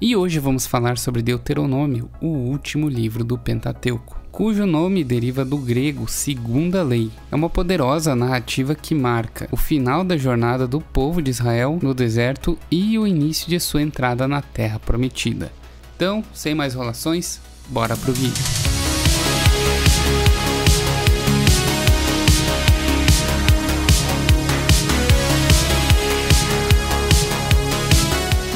E hoje vamos falar sobre Deuteronômio, o último livro do Pentateuco, cujo nome deriva do grego Segunda Lei. É uma poderosa narrativa que marca o final da jornada do povo de Israel no deserto e o início de sua entrada na Terra Prometida. Então, sem mais enrolações, bora pro vídeo.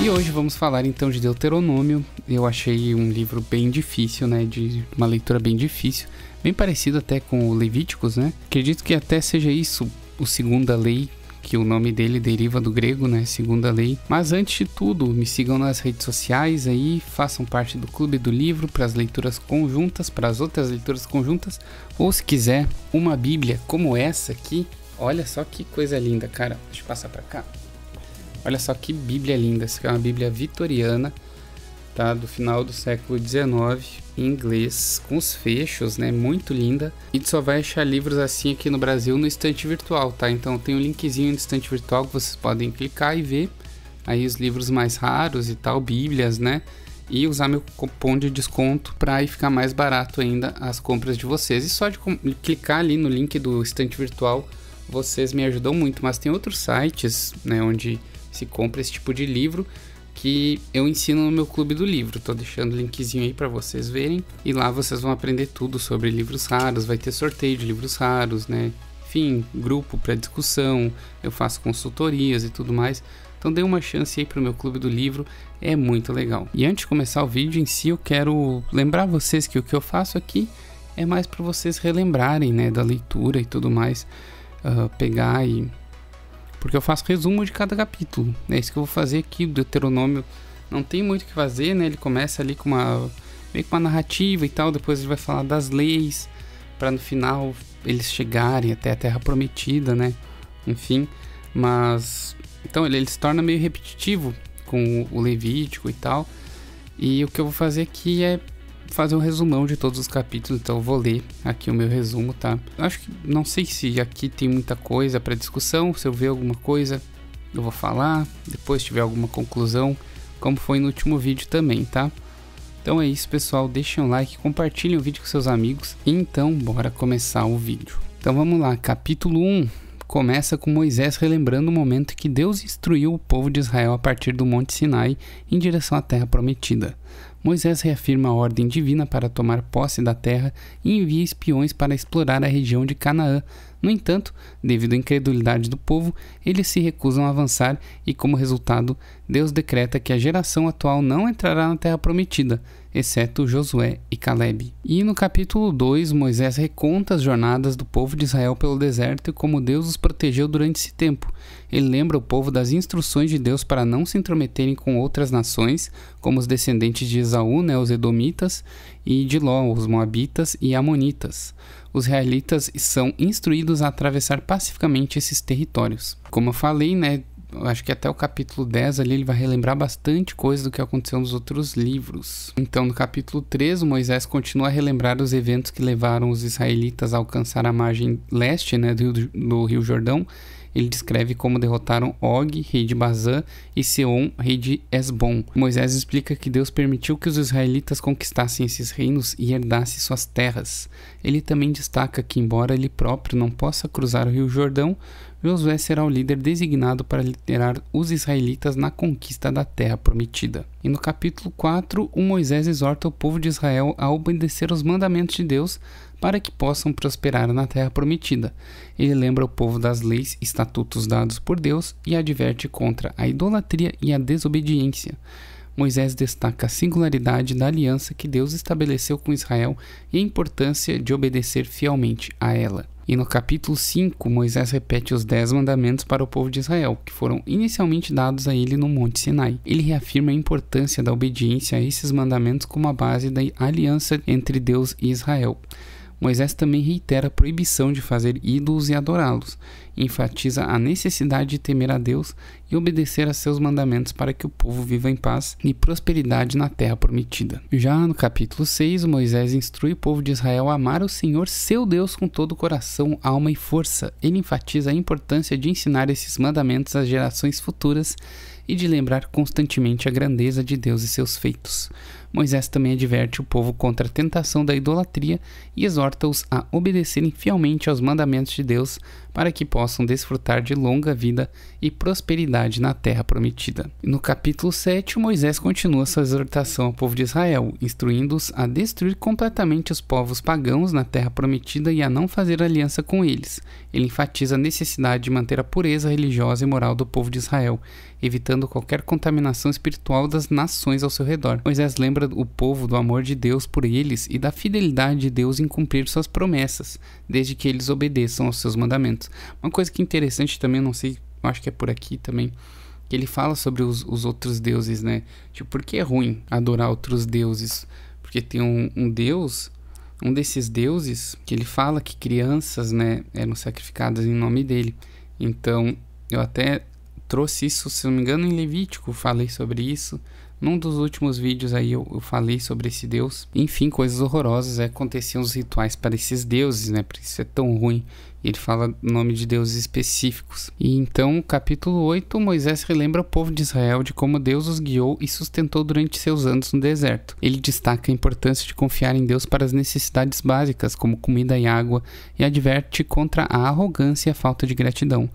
E hoje vamos falar então de Deuteronômio. Eu achei um livro bem difícil, né, de uma leitura bem difícil, bem parecido até com o Levíticos, né? Acredito que até seja isso, o Segunda Lei, que o nome dele deriva do grego, né, Segunda Lei. Mas antes de tudo, me sigam nas redes sociais aí, façam parte do Clube do Livro para as leituras conjuntas, para as outras leituras conjuntas, ou se quiser uma Bíblia como essa aqui, olha só que coisa linda, cara. Deixa eu passar para cá. Olha só que Bíblia linda, essa aqui é uma Bíblia vitoriana, tá? Do final do século XIX, em inglês, com os fechos, né? Muito linda. E tu só vai achar livros assim aqui no Brasil no estante virtual, tá? Então tem um linkzinho no estante virtual que vocês podem clicar e ver aí os livros mais raros e tal, Bíblias, né? E usar meu cupom de desconto para aí ficar mais barato ainda as compras de vocês. E só de clicar ali no link do estante virtual, vocês me ajudam muito. Mas tem outros sites, né, onde se compra esse tipo de livro que eu ensino no meu Clube do Livro. Tô deixando o linkzinho aí para vocês verem e lá vocês vão aprender tudo sobre livros raros, vai ter sorteio de livros raros, né? Enfim, grupo para discussão, eu faço consultorias e tudo mais. Então dê uma chance aí pro meu Clube do Livro, é muito legal. E antes de começar o vídeo em si, eu quero lembrar vocês que o que eu faço aqui é mais para vocês relembrarem, né, da leitura e tudo mais, pegar e... porque eu faço resumo de cada capítulo. É isso que eu vou fazer aqui. O Deuteronômio não tem muito o que fazer, né? Ele começa ali com meio com uma narrativa e tal. Depois ele vai falar das leis, para no final eles chegarem até a Terra Prometida, né? Enfim, mas... então ele se torna meio repetitivo com o Levítico e tal. E o que eu vou fazer aqui é fazer um resumão de todos os capítulos. Então eu vou ler aqui o meu resumo, tá? Eu acho que, não sei se aqui tem muita coisa para discussão. Se eu ver alguma coisa eu vou falar, depois tiver alguma conclusão, como foi no último vídeo também, tá? Então é isso, pessoal, deixem um like, compartilhem o vídeo com seus amigos. Então bora começar o vídeo. Então vamos lá, capítulo 1 começa com Moisés relembrando o momento em que Deus instruiu o povo de Israel a partir do Monte Sinai em direção à Terra Prometida. Moisés reafirma a ordem divina para tomar posse da terra e envia espiões para explorar a região de Canaã. No entanto, devido à incredulidade do povo, eles se recusam a avançar e, como resultado, Deus decreta que a geração atual não entrará na Terra Prometida, exceto Josué e Calebe. E no capítulo 2, Moisés reconta as jornadas do povo de Israel pelo deserto e como Deus os protegeu durante esse tempo. Ele lembra o povo das instruções de Deus para não se intrometerem com outras nações, como os descendentes de Esaú, né, os Edomitas, e de Ló, os Moabitas e Amonitas. Os israelitas são instruídos a atravessar pacificamente esses territórios. Como eu falei, né, acho que até o capítulo 10 ali ele vai relembrar bastante coisa do que aconteceu nos outros livros. Então no capítulo 3, Moisés continua a relembrar os eventos que levaram os israelitas a alcançar a margem leste, né, do Rio Jordão. Ele descreve como derrotaram Og, rei de Bazã, e Seom, rei de Esbom. Moisés explica que Deus permitiu que os israelitas conquistassem esses reinos e herdassem suas terras. Ele também destaca que, embora ele próprio não possa cruzar o Rio Jordão, Josué será o líder designado para liderar os israelitas na conquista da Terra Prometida. E no capítulo 4, o Moisés exorta o povo de Israel a obedecer aos mandamentos de Deus para que possam prosperar na Terra Prometida. Ele lembra o povo das leis e estatutos dados por Deus e adverte contra a idolatria e a desobediência. Moisés destaca a singularidade da aliança que Deus estabeleceu com Israel e a importância de obedecer fielmente a ela. E no capítulo 5, Moisés repete os 10 mandamentos para o povo de Israel, que foram inicialmente dados a ele no Monte Sinai. Ele reafirma a importância da obediência a esses mandamentos como a base da aliança entre Deus e Israel. Moisés também reitera a proibição de fazer ídolos e adorá-los, e enfatiza a necessidade de temer a Deus e obedecer a seus mandamentos para que o povo viva em paz e prosperidade na Terra Prometida. Já no capítulo 6, Moisés instrui o povo de Israel a amar o Senhor, seu Deus, com todo o coração, alma e força. Ele enfatiza a importância de ensinar esses mandamentos às gerações futuras e de lembrar constantemente a grandeza de Deus e seus feitos. Moisés também adverte o povo contra a tentação da idolatria e exorta-os a obedecerem fielmente aos mandamentos de Deus para que possam desfrutar de longa vida e prosperidade na terra prometida. No capítulo 7, Moisés continua sua exortação ao povo de Israel, instruindo-os a destruir completamente os povos pagãos na terra prometida e a não fazer aliança com eles. Ele enfatiza a necessidade de manter a pureza religiosa e moral do povo de Israel, evitando qualquer contaminação espiritual das nações ao seu redor. Moisés lembra o povo do amor de Deus por eles e da fidelidade de Deus em cumprir suas promessas, desde que eles obedeçam aos seus mandamentos. Uma coisa que é interessante também, não sei, eu acho que é por aqui também, que ele fala sobre os outros deuses, né? Tipo, por que é ruim adorar outros deuses? Porque tem um deus, um desses deuses, que ele fala que crianças, né, eram sacrificadas em nome dele. Então, eu até trouxe isso, se não me engano, em Levítico, falei sobre isso. Num dos últimos vídeos aí eu falei sobre esse deus. Enfim, coisas horrorosas aconteciam os rituais para esses deuses, né? Por isso é tão ruim. Ele fala o nome de deuses específicos. E então, capítulo 8, Moisés relembra o povo de Israel de como Deus os guiou e sustentou durante seus anos no deserto. Ele destaca a importância de confiar em Deus para as necessidades básicas, como comida e água, e adverte contra a arrogância e a falta de gratidão.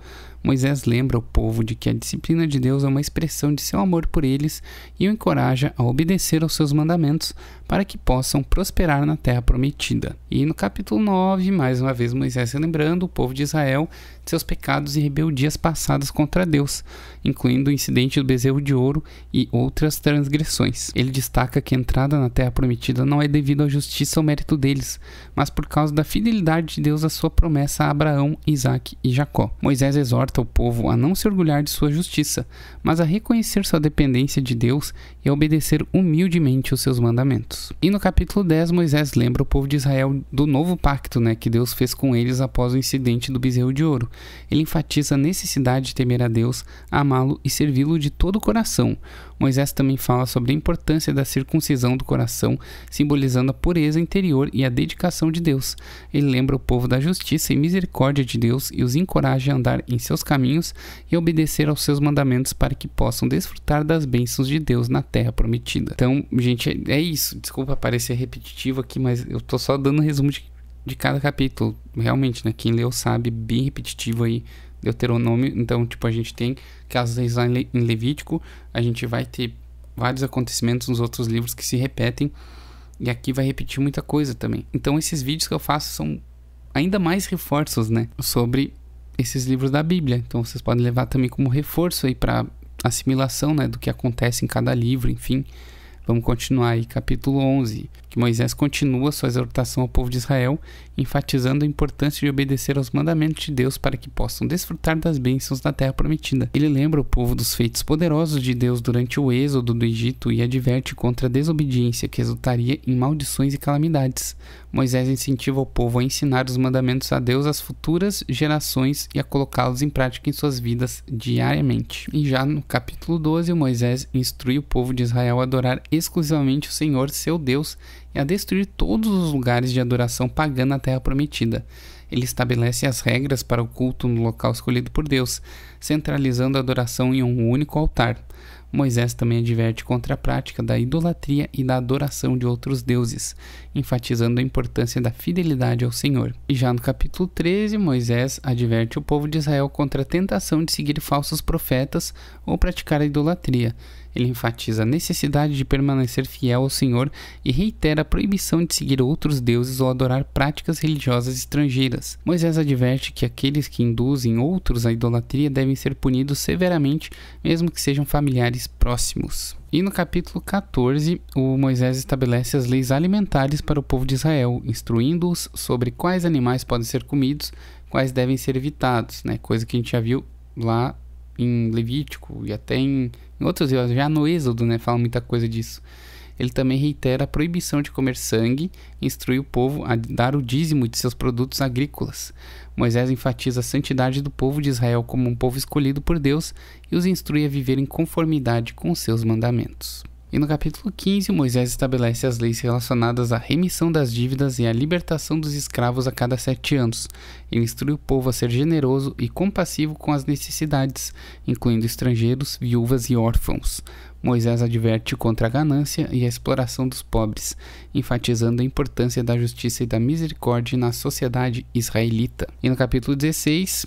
Moisés lembra o povo de que a disciplina de Deus é uma expressão de seu amor por eles e o encoraja a obedecer aos seus mandamentos para que possam prosperar na terra prometida. E no capítulo 9, mais uma vez Moisés relembrando o povo de Israel de seus pecados e rebeldias passadas contra Deus, incluindo o incidente do bezerro de ouro e outras transgressões. Ele destaca que a entrada na terra prometida não é devido à justiça ou mérito deles, mas por causa da fidelidade de Deus à sua promessa a Abraão, Isaque e Jacó. Moisés exorta o povo a não se orgulhar de sua justiça, mas a reconhecer sua dependência de Deus e a obedecer humildemente os seus mandamentos. E no capítulo 10, Moisés lembra o povo de Israel do novo pacto, que Deus fez com eles após o incidente do bezerro de ouro. Ele enfatiza a necessidade de temer a Deus, amá-lo e servi-lo de todo o coração. Moisés também fala sobre a importância da circuncisão do coração, simbolizando a pureza interior e a dedicação de Deus. Ele lembra o povo da justiça e misericórdia de Deus e os encoraja a andar em seus caminhos e obedecer aos seus mandamentos para que possam desfrutar das bênçãos de Deus na terra prometida. Então, gente, é isso. Desculpa parecer repetitivo aqui, mas eu tô só dando um resumo de cada capítulo. Realmente, quem leu sabe, bem repetitivo aí, Deuteronômio. Então, a gente tem aquelas leis lá em Levítico, a gente vai ter vários acontecimentos nos outros livros que se repetem, e aqui vai repetir muita coisa também. Então, esses vídeos que eu faço são ainda mais reforços, sobre esses livros da Bíblia. Então, vocês podem levar também como reforço aí para assimilação, do que acontece em cada livro, enfim. Vamos continuar aí, capítulo 11, que Moisés continua sua exortação ao povo de Israel, enfatizando a importância de obedecer aos mandamentos de Deus para que possam desfrutar das bênçãos da terra prometida. Ele lembra o povo dos feitos poderosos de Deus durante o êxodo do Egito e adverte contra a desobediência que resultaria em maldições e calamidades. Moisés incentiva o povo a ensinar os mandamentos a Deus às futuras gerações e a colocá-los em prática em suas vidas diariamente. E já no capítulo 12, Moisés instrui o povo de Israel a adorar exclusivamente o Senhor, seu Deus, e a destruir todos os lugares de adoração pagã na terra prometida. Ele estabelece as regras para o culto no local escolhido por Deus, centralizando a adoração em um único altar. Moisés também adverte contra a prática da idolatria e da adoração de outros deuses, enfatizando a importância da fidelidade ao Senhor. E já no capítulo 13, Moisés adverte o povo de Israel contra a tentação de seguir falsos profetas ou praticar a idolatria. Ele enfatiza a necessidade de permanecer fiel ao Senhor e reitera a proibição de seguir outros deuses ou adorar práticas religiosas estrangeiras. Moisés adverte que aqueles que induzem outros à idolatria devem ser punidos severamente, mesmo que sejam familiares próximos. E no capítulo 14, o Moisés estabelece as leis alimentares para o povo de Israel, instruindo-os sobre quais animais podem ser comidos, quais devem ser evitados, coisa que a gente já viu lá em Levítico e até em outros livros, já no Êxodo, fala muita coisa disso. Ele também reitera a proibição de comer sangue e instrui o povo a dar o dízimo de seus produtos agrícolas. Moisés enfatiza a santidade do povo de Israel como um povo escolhido por Deus e os instrui a viver em conformidade com os seus mandamentos. E no capítulo 15, Moisés estabelece as leis relacionadas à remissão das dívidas e à libertação dos escravos a cada 7 anos. Ele instrui o povo a ser generoso e compassivo com as necessidades, incluindo estrangeiros, viúvas e órfãos. Moisés adverte contra a ganância e a exploração dos pobres, enfatizando a importância da justiça e da misericórdia na sociedade israelita. E no capítulo 16,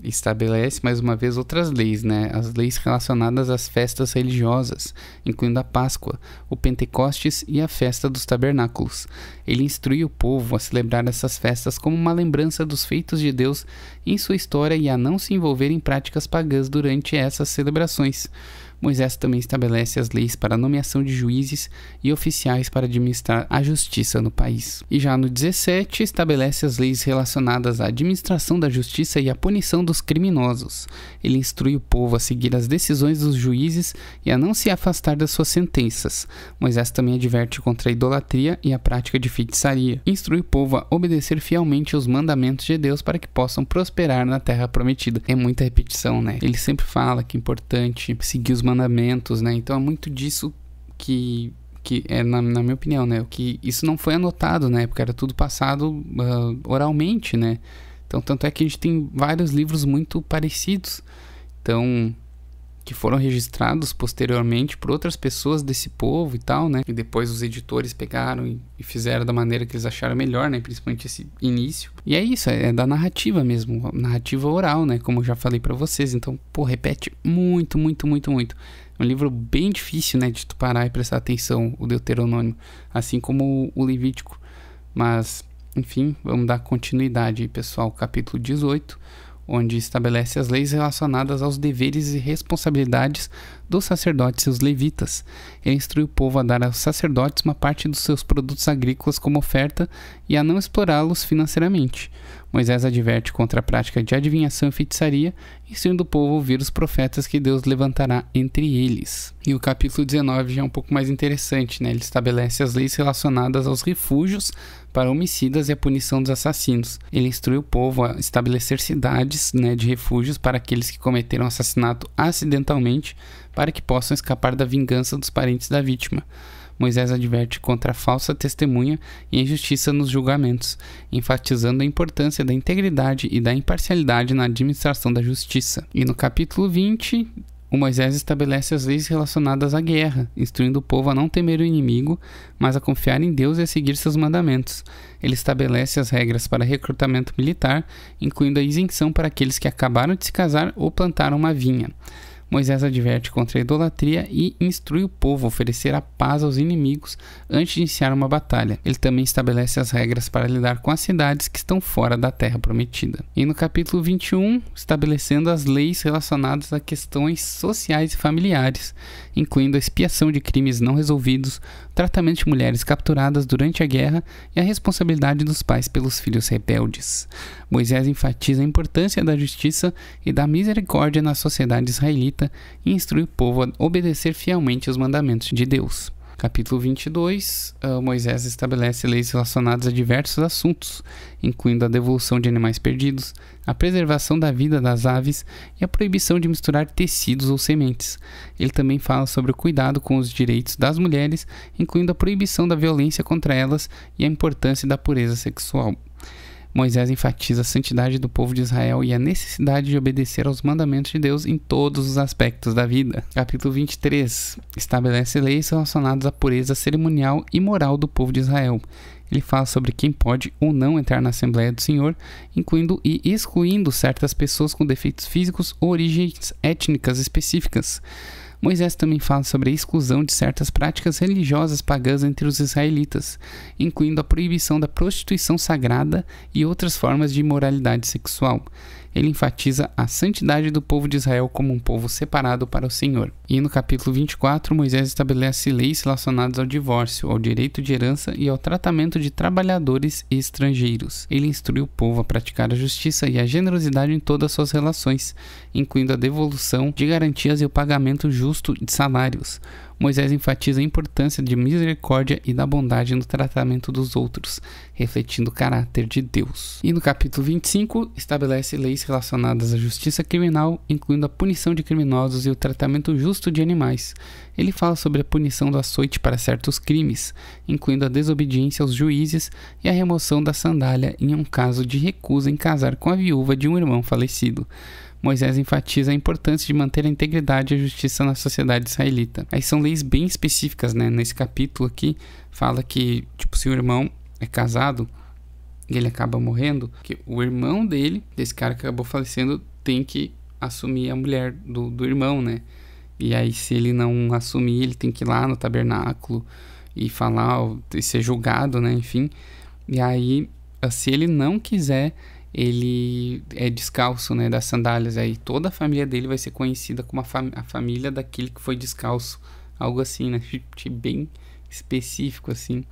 estabelece mais uma vez outras leis, né? As leis relacionadas às festas religiosas, incluindo a Páscoa, o Pentecostes e a festa dos tabernáculos. Ele instrui o povo a celebrar essas festas como uma lembrança dos feitos de Deus em sua história e a não se envolver em práticas pagãs durante essas celebrações. Moisés também estabelece as leis para a nomeação de juízes e oficiais para administrar a justiça no país. E já no 17, estabelece as leis relacionadas à administração da justiça e à punição dos criminosos. Ele instrui o povo a seguir as decisões dos juízes e a não se afastar das suas sentenças. Moisés também adverte contra a idolatria e a prática de feitiçaria. Instrui o povo a obedecer fielmente aos mandamentos de Deus para que possam prosperar na terra prometida. É muita repetição, né? Ele sempre fala que é importante seguir os mandamentos, né? Então é muito disso que é, na minha opinião, né? Que isso não foi anotado na época, era tudo passado oralmente, né? Então, tanto é que a gente tem vários livros muito parecidos, então, que foram registrados posteriormente por outras pessoas desse povo e tal, né? E depois os editores pegaram e fizeram da maneira que eles acharam melhor, né? Principalmente esse início. E é isso, é da narrativa mesmo, narrativa oral, né? Como eu já falei pra vocês. Então, pô, repete muito, muito, muito, muito. É um livro bem difícil, né? De tu parar e prestar atenção, o Deuteronômio. Assim como o Levítico. Mas, enfim, vamos dar continuidade aí, pessoal. Capítulo 18. Onde estabelece as leis relacionadas aos deveres e responsabilidades dos sacerdotes e os levitas. Ele instrui o povo a dar aos sacerdotes uma parte dos seus produtos agrícolas como oferta e a não explorá-los financeiramente. Moisés adverte contra a prática de adivinhação e feitiçaria, instruindo o povo a ouvir os profetas que Deus levantará entre eles. E o capítulo 19 já é um pouco mais interessante, né? Ele estabelece as leis relacionadas aos refúgios para homicidas e a punição dos assassinos. Ele instrui o povo a estabelecer cidades, né, de refúgios para aqueles que cometeram assassinato acidentalmente, para que possam escapar da vingança dos parentes da vítima. Moisés adverte contra a falsa testemunha e a injustiça nos julgamentos, enfatizando a importância da integridade e da imparcialidade na administração da justiça. E no capítulo 20, o Moisés estabelece as leis relacionadas à guerra, instruindo o povo a não temer o inimigo, mas a confiar em Deus e a seguir seus mandamentos. Ele estabelece as regras para recrutamento militar, incluindo a isenção para aqueles que acabaram de se casar ou plantaram uma vinha. Moisés adverte contra a idolatria e instrui o povo a oferecer a paz aos inimigos antes de iniciar uma batalha. Ele também estabelece as regras para lidar com as cidades que estão fora da terra prometida. E no capítulo 21, estabelecendo as leis relacionadas a questões sociais e familiares, incluindo a expiação de crimes não resolvidos, o tratamento de mulheres capturadas durante a guerra e a responsabilidade dos pais pelos filhos rebeldes. Moisés enfatiza a importância da justiça e da misericórdia na sociedade israelita e instrui o povo a obedecer fielmente aos mandamentos de Deus. Capítulo 22, Moisés estabelece leis relacionadas a diversos assuntos, incluindo a devolução de animais perdidos, a preservação da vida das aves e a proibição de misturar tecidos ou sementes. Ele também fala sobre o cuidado com os direitos das mulheres, incluindo a proibição da violência contra elas e a importância da pureza sexual. Moisés enfatiza a santidade do povo de Israel e a necessidade de obedecer aos mandamentos de Deus em todos os aspectos da vida. Capítulo 23 estabelece leis relacionadas à pureza cerimonial e moral do povo de Israel. Ele fala sobre quem pode ou não entrar na Assembleia do Senhor, incluindo e excluindo certas pessoas com defeitos físicos ou origens étnicas específicas. Moisés também fala sobre a exclusão de certas práticas religiosas pagãs entre os israelitas, incluindo a proibição da prostituição sagrada e outras formas de imoralidade sexual. Ele enfatiza a santidade do povo de Israel como um povo separado para o Senhor. E no capítulo 24, Moisés estabelece leis relacionadas ao divórcio, ao direito de herança e ao tratamento de trabalhadores e estrangeiros. Ele instrui o povo a praticar a justiça e a generosidade em todas as suas relações, incluindo a devolução de garantias e o pagamento justo de salários. Moisés enfatiza a importância de misericórdia e da bondade no tratamento dos outros, refletindo o caráter de Deus. E no capítulo 25, estabelece leis relacionadas à justiça criminal, incluindo a punição de criminosos e o tratamento justo de animais. Ele fala sobre a punição do açoite para certos crimes, incluindo a desobediência aos juízes e a remoção da sandália em um caso de recusa em casar com a viúva de um irmão falecido. Moisés enfatiza a importância de manter a integridade e a justiça na sociedade israelita. Aí são leis bem específicas, né? Nesse capítulo aqui, fala que, tipo, se o irmão é casado e ele acaba morrendo, que o irmão dele, desse cara que acabou falecendo, tem que assumir a mulher do irmão, né? E aí, se ele não assumir, ele tem que ir lá no tabernáculo e falar, e ser julgado, né? Enfim. E aí, se ele não quiser, ele é descalço, né, das sandálias. Aí toda a família dele vai ser conhecida como a família daquele que foi descalço. Algo assim, né? Bem específico, assim.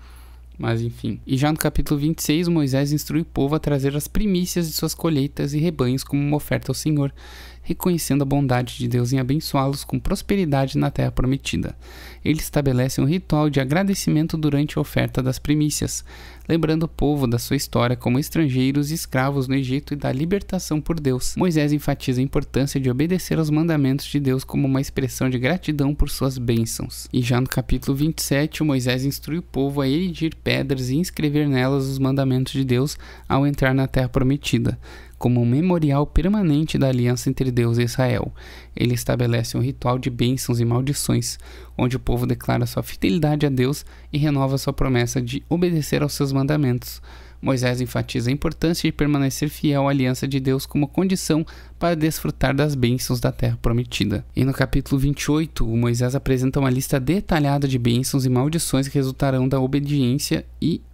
Mas enfim. E já no capítulo 26, Moisés instrui o povo a trazer as primícias de suas colheitas e rebanhos como uma oferta ao Senhor, reconhecendo a bondade de Deus em abençoá-los com prosperidade na terra prometida. Ele estabelece um ritual de agradecimento durante a oferta das primícias, lembrando o povo da sua história como estrangeiros e escravos no Egito e da libertação por Deus. Moisés enfatiza a importância de obedecer aos mandamentos de Deus como uma expressão de gratidão por suas bênçãos. E já no capítulo 27, Moisés instrui o povo a eridir pedras e inscrever nelas os mandamentos de Deus ao entrar na terra prometida, como um memorial permanente da aliança entre Deus e Israel. Ele estabelece um ritual de bênçãos e maldições, onde o povo declara sua fidelidade a Deus e renova sua promessa de obedecer aos seus mandamentos. Moisés enfatiza a importância de permanecer fiel à aliança de Deus como condição para desfrutar das bênçãos da terra prometida. E no capítulo 28, Moisés apresenta uma lista detalhada de bênçãos e maldições que resultarão da obediência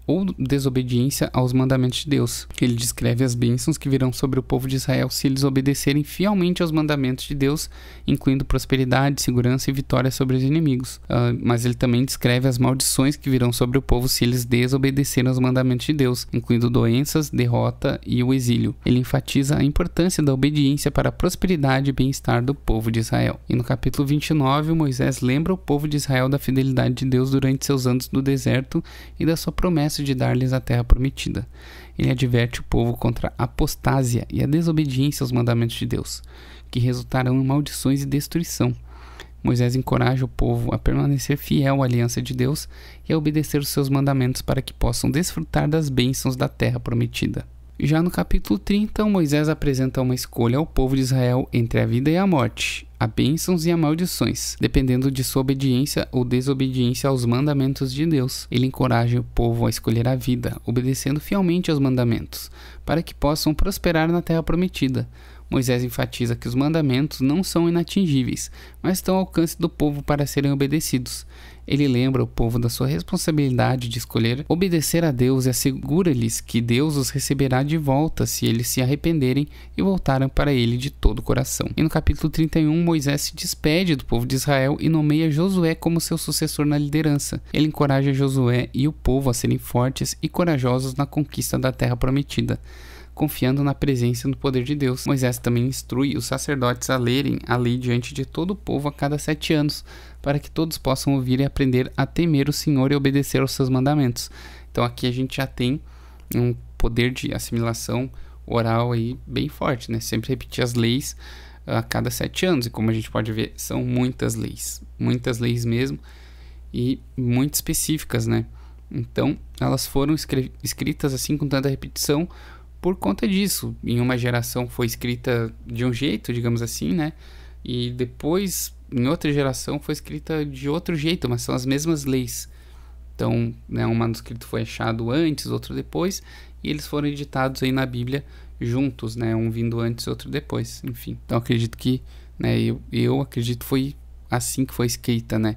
ou desobediência aos mandamentos de Deus. Ele descreve as bênçãos que virão sobre o povo de Israel se eles obedecerem fielmente aos mandamentos de Deus, incluindo prosperidade, segurança e vitória sobre os inimigos. Mas ele também descreve as maldições que virão sobre o povo se eles desobedecerem aos mandamentos de Deus, incluindo doenças, derrota e o exílio. Ele enfatiza a importância da obediência para a prosperidade e bem-estar do povo de Israel. E no capítulo 29, Moisés lembra o povo de Israel da fidelidade de Deus durante seus anos no deserto e da sua promessa de dar-lhes a terra prometida. Ele adverte o povo contra a apostásia e a desobediência aos mandamentos de Deus, que resultarão em maldições e destruição. Moisés encoraja o povo a permanecer fiel à aliança de Deus e a obedecer os seus mandamentos para que possam desfrutar das bênçãos da terra prometida. Já no capítulo 30, Moisés apresenta uma escolha ao povo de Israel entre a vida e a morte, a bênçãos e a maldições, dependendo de sua obediência ou desobediência aos mandamentos de Deus. Ele encoraja o povo a escolher a vida, obedecendo fielmente aos mandamentos, para que possam prosperar na terra prometida. Moisés enfatiza que os mandamentos não são inatingíveis, mas estão ao alcance do povo para serem obedecidos. Ele lembra o povo da sua responsabilidade de escolher obedecer a Deus e assegura-lhes que Deus os receberá de volta se eles se arrependerem e voltarem para ele de todo o coração. E no capítulo 31, Moisés se despede do povo de Israel e nomeia Josué como seu sucessor na liderança. Ele encoraja Josué e o povo a serem fortes e corajosos na conquista da terra prometida, confiando na presença e no poder de Deus. Moisés também instrui os sacerdotes a lerem a lei diante de todo o povo a cada 7 anos, para que todos possam ouvir e aprender a temer o Senhor e obedecer aos seus mandamentos. Então aqui a gente já tem um poder de assimilação oral aí bem forte, né? Sempre repetir as leis a cada 7 anos, e como a gente pode ver, são muitas leis mesmo, e muito específicas, né? Então elas foram escritas assim com tanta repetição por conta disso. Em uma geração foi escrita de um jeito, digamos assim, né? E depois, em outra geração, foi escrita de outro jeito, mas são as mesmas leis. Então, né, um manuscrito foi achado antes, outro depois, e eles foram editados aí na Bíblia juntos, né? Um vindo antes, outro depois, enfim. Então, acredito que, né, eu acredito que foi assim que foi escrita, né?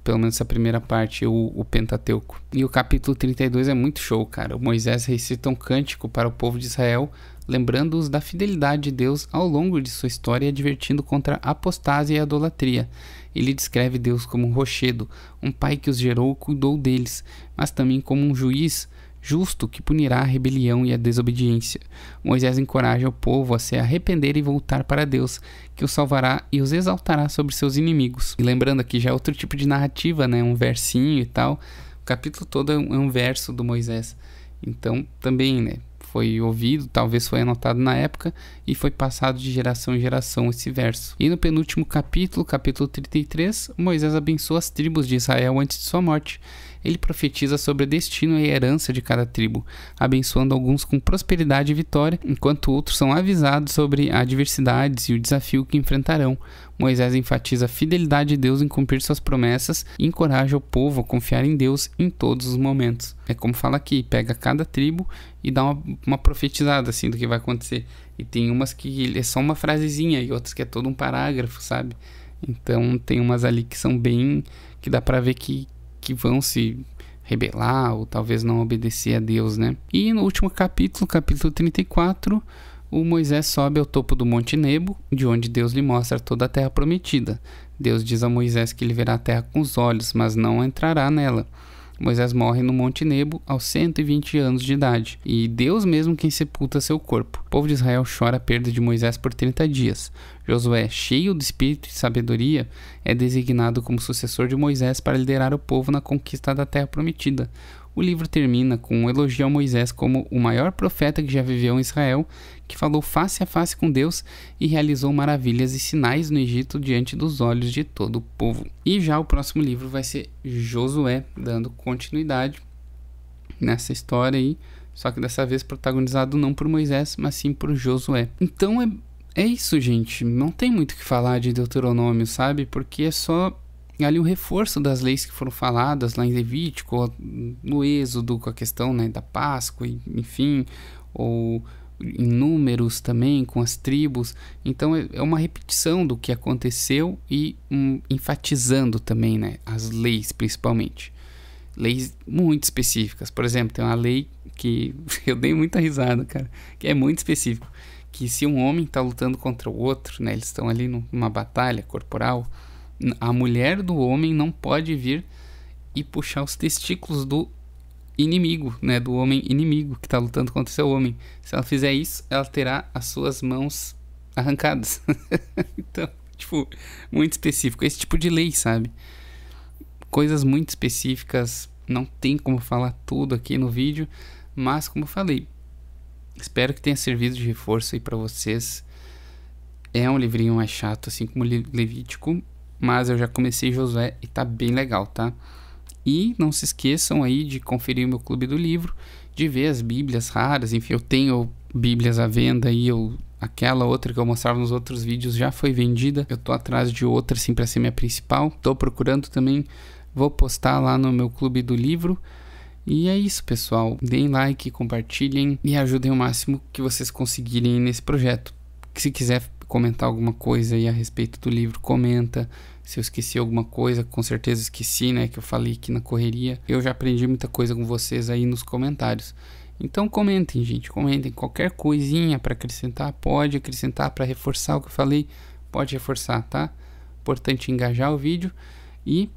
Pelo menos essa primeira parte, o Pentateuco. E o capítulo 32 é muito show, cara. O Moisés recita um cântico para o povo de Israel, lembrando-os da fidelidade de Deus ao longo de sua história e advertindo contra a apostásia e a idolatria. Ele descreve Deus como um rochedo, um pai que os gerou e cuidou deles, mas também como um juiz justo que punirá a rebelião e a desobediência. Moisés encoraja o povo a se arrepender e voltar para Deus, que os salvará e os exaltará sobre seus inimigos. E lembrando aqui já é outro tipo de narrativa, né? Um versinho e tal. O capítulo todo é um verso do Moisés. Então também, né? Foi ouvido, talvez foi anotado na época e foi passado de geração em geração esse verso. E no penúltimo capítulo, capítulo 33, Moisés abençoa as tribos de Israel antes de sua morte. Ele profetiza sobre o destino e a herança de cada tribo, abençoando alguns com prosperidade e vitória, enquanto outros são avisados sobre adversidades e o desafio que enfrentarão. Moisés enfatiza a fidelidade de Deus em cumprir suas promessas e encoraja o povo a confiar em Deus em todos os momentos. É como fala aqui, pega cada tribo e dá uma profetizada assim do que vai acontecer. E tem umas que é só uma frasezinha e outras que é todo um parágrafo, sabe? Então tem umas ali que são bem... que dá pra ver que vão se rebelar ou talvez não obedecer a Deus, né? E no último capítulo, capítulo 34, o Moisés sobe ao topo do Monte Nebo, de onde Deus lhe mostra toda a terra prometida. Deus diz a Moisés que ele verá a terra com os olhos, mas não entrará nela. Moisés morre no Monte Nebo aos 120 anos de idade, e Deus mesmo quem sepulta seu corpo. O povo de Israel chora a perda de Moisés por 30 dias. Josué, cheio de espírito e sabedoria, é designado como sucessor de Moisés para liderar o povo na conquista da terra prometida. O livro termina com um elogio a Moisés como o maior profeta que já viveu em Israel, que falou face a face com Deus e realizou maravilhas e sinais no Egito diante dos olhos de todo o povo. E já o próximo livro vai ser Josué, dando continuidade nessa história aí, só que dessa vez protagonizado não por Moisés, mas sim por Josué. Então é isso, gente. Não tem muito o que falar de Deuteronômio, sabe? Porque é só ali um reforço das leis que foram faladas lá em Levítico, no Êxodo, com a questão, né, da Páscoa, enfim, ou em Números também, com as tribos. Então é uma repetição do que aconteceu e enfatizando também, né, as leis principalmente. Leis muito específicas. Por exemplo, tem uma lei que eu dei muita risada, cara, que é muito específico, que se um homem está lutando contra o outro, né, eles estão ali numa batalha corporal, a mulher do homem não pode vir e puxar os testículos do inimigo, né, do homem inimigo que está lutando contra o seu homem. Se ela fizer isso, ela terá as suas mãos arrancadas. Então, tipo, muito específico. Esse tipo de lei, sabe? Coisas muito específicas. Não tem como falar tudo aqui no vídeo, mas como eu falei, espero que tenha servido de reforço aí para vocês. É um livrinho mais chato, assim como Levítico, mas eu já comecei Josué e tá bem legal, tá? E não se esqueçam aí de conferir o meu clube do livro, de ver as bíblias raras. Enfim, eu tenho bíblias à venda aí, aquela outra que eu mostrava nos outros vídeos já foi vendida. Eu tô atrás de outra assim para ser minha principal. Tô procurando também, vou postar lá no meu clube do livro. E é isso, pessoal. Deem like, compartilhem e ajudem o máximo que vocês conseguirem nesse projeto. Se quiser comentar alguma coisa aí a respeito do livro, comenta. Se eu esqueci alguma coisa, com certeza esqueci, né, que eu falei aqui na correria. Eu já aprendi muita coisa com vocês aí nos comentários. Então comentem, gente, comentem. Qualquer coisinha para acrescentar, pode acrescentar. Para reforçar o que eu falei, pode reforçar, tá? Importante engajar o vídeo e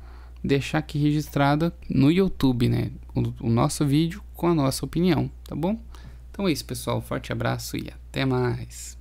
deixar aqui registrado no YouTube, né, o nosso vídeo com a nossa opinião, tá bom? Então é isso, pessoal. Forte abraço e até mais.